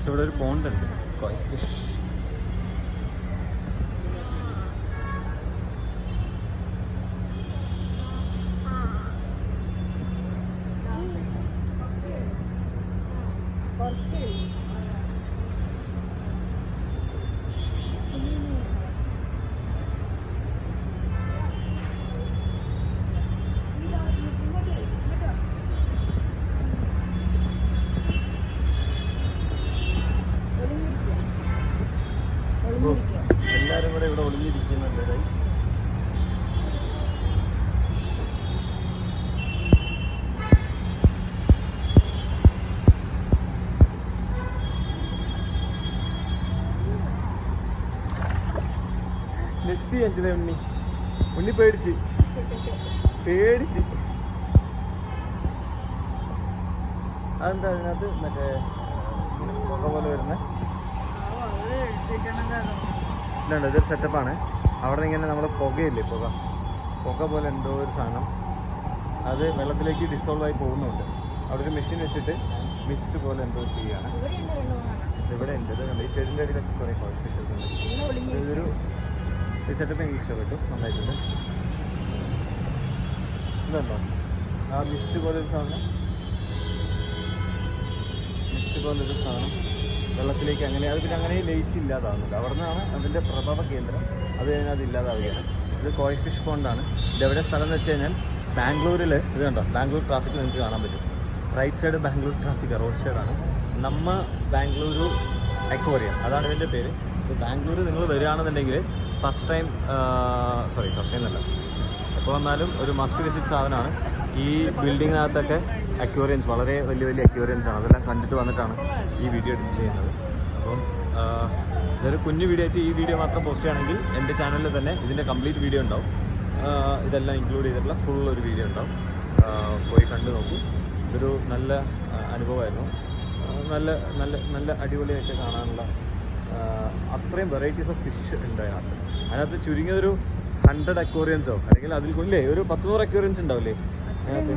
പക്ഷെ ഇവിടെ ഒരു പോണ്ട് ഉണ്ട്, കോയ് ഫിഷ്. എല്ലാരും കൂടെ ഇവിടെ ഒളിഞ്ഞിരിക്കുന്നുണ്ട്. നെറ്റി അഞ്ചിനെ ഉണ്ണി പേടിച്ച് അതെന്താ അതിനകത്ത് മറ്റേ പുക പോലെ വരുന്ന ഇതുണ്ട്. ഇതൊരു സെറ്റപ്പാണ്. അവിടെ നിന്ന് ഇങ്ങനെ നമ്മൾ പുകയില്ലേ, പുക പോലെ എന്തോ ഒരു സാധനം, അത് വെള്ളത്തിലേക്ക് ഡിസോൾവ് ആയി പോകുന്നുണ്ട്. അവിടെ ഒരു മെഷീൻ വെച്ചിട്ട് മിസ്റ്റ് പോലെ എന്തോ ചെയ്യുകയാണ്. ഇവിടെ ഉണ്ട്. ഇത് കണ്ട് ഈ ചെടിൻ്റെ അടിയിലൊക്കെ കുറേ കോയ് ഫിഷസ് ഉണ്ട്. ഇതൊരു ഈ സെറ്റപ്പ് എനിക്ക് ഇഷ്ടപ്പെട്ടു, നന്നായിട്ടുണ്ട്. ഇതുണ്ടോ ആ മിസ്റ്റ് പോലൊരു സാധനം, വെള്ളത്തിലേക്ക് അങ്ങനെ അത് പിന്നെ അങ്ങനെ ലയിച്ചില്ലാതാവുന്നില്ല. അവിടെ നിന്നാണ് അതിൻ്റെ പ്രഭവ കേന്ദ്രം. അത് കഴിഞ്ഞാൽ അത് ഇല്ലാതാവുകയാണ്. ഇത് കോയ് ഫിഷ് പോണ്ടാണ്. ഇതെവിടെ സ്ഥലം എന്ന് വെച്ച് കഴിഞ്ഞാൽ ബാംഗ്ലൂരിൽ, ഇത് കണ്ടോ, ബാംഗ്ലൂർ ട്രാഫിക് നിങ്ങൾക്ക് കാണാൻ പറ്റും. Right side Bangalore traffic, road സൈഡാണ്. നമ്മ ബാംഗ്ലൂരു അക്വേറിയം, അതാണ് ഇതിൻ്റെ പേര്. ഇപ്പോൾ ബാംഗ്ലൂർ നിങ്ങൾ വരികയാണെന്നുണ്ടെങ്കിൽ ഫസ്റ്റ് ടൈം എന്നല്ല, എപ്പോൾ വന്നാലും ഒരു മസ്റ്റ് വിസിറ്റ് സാധനമാണ്. ഈ ബിൽഡിങ്ങിനകത്തൊക്കെ അക്വേറിയംസ്, വളരെ വലിയ വലിയ അക്വേറിയംസ് ആണ്. അതെല്ലാം കണ്ടിട്ട് വന്നിട്ടാണ് ഈ വീഡിയോ എഡിറ്റ് ചെയ്യുന്നത്. അപ്പം ഇതൊരു കുഞ്ഞു വീഡിയോ ആയിട്ട് ഈ വീഡിയോ മാത്രം പോസ്റ്റ് ചെയ്യുകയാണെങ്കിൽ എൻ്റെ ചാനലിൽ തന്നെ ഇതിൻ്റെ കംപ്ലീറ്റ് വീഡിയോ ഉണ്ടാവും. ഇതെല്ലാം ഇൻക്ലൂഡ് ചെയ്തിട്ടുള്ള ഫുൾ ഒരു വീഡിയോ ഉണ്ടാവും. പോയി കണ്ടു നോക്കൂ. ഇതൊരു നല്ല അനുഭവമായിരുന്നു. നല്ല നല്ല നല്ല അടിപൊളിയായിട്ട് കാണാനുള്ള അത്രയും വെറൈറ്റീസ് ഓഫ് ഫിഷ് ഉണ്ട് അതിനകത്ത് ചുരുങ്ങിയൊരു 100 അക്വേറിയൻസോ അല്ലെങ്കിൽ അതിൽ കൂടുതലേ ഒരു 100 അക്വേറിയൻസ് ഉണ്ടാവില്ലേ അതിനകത്ത്?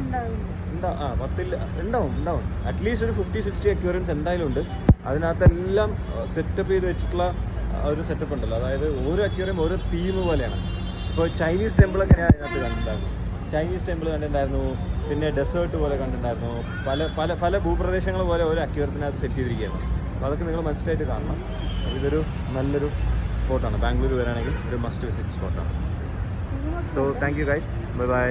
ഉണ്ടാവും. അറ്റ്ലീസ്റ്റ് ഒരു 50-60 അക്വേറിയൻസ് എന്തായാലും ഉണ്ട്. അതിനകത്തെല്ലാം സെറ്റപ്പ് ചെയ്ത് വെച്ചിട്ടുള്ള ഒരു സെറ്റപ്പ് ഉണ്ടല്ലോ, അതായത് ഓരോ അക്വേറിയം ഓരോ തീം പോലെയാണ്. ഇപ്പോൾ ചൈനീസ് ടെമ്പിളൊക്കെ ഞാൻ അതിനകത്ത് കണ്ടിട്ടുണ്ടായിരുന്നു. ചൈനീസ് ടെമ്പിൾ കണ്ടിട്ടുണ്ടായിരുന്നു, പിന്നെ ഡെസേർട്ട് പോലെ കണ്ടിട്ടുണ്ടായിരുന്നു. പല ഭൂപ്രദേശങ്ങൾ പോലെ ഓരോ അക്വേറിയത്തിനകത്ത് സെറ്റ് ചെയ്തിരിക്കുകയാണ്. അപ്പോൾ അതൊക്കെ നിങ്ങൾ മനസ്സിലായിട്ട് കാണണം. ഇതൊരു നല്ലൊരു സ്പോട്ടാണ്. ബാംഗ്ലൂർ വരാണെങ്കിൽ ഒരു മസ്റ്റ് വിസിറ്റ് സ്പോട്ടാണ്. So thank you guys, bye bye.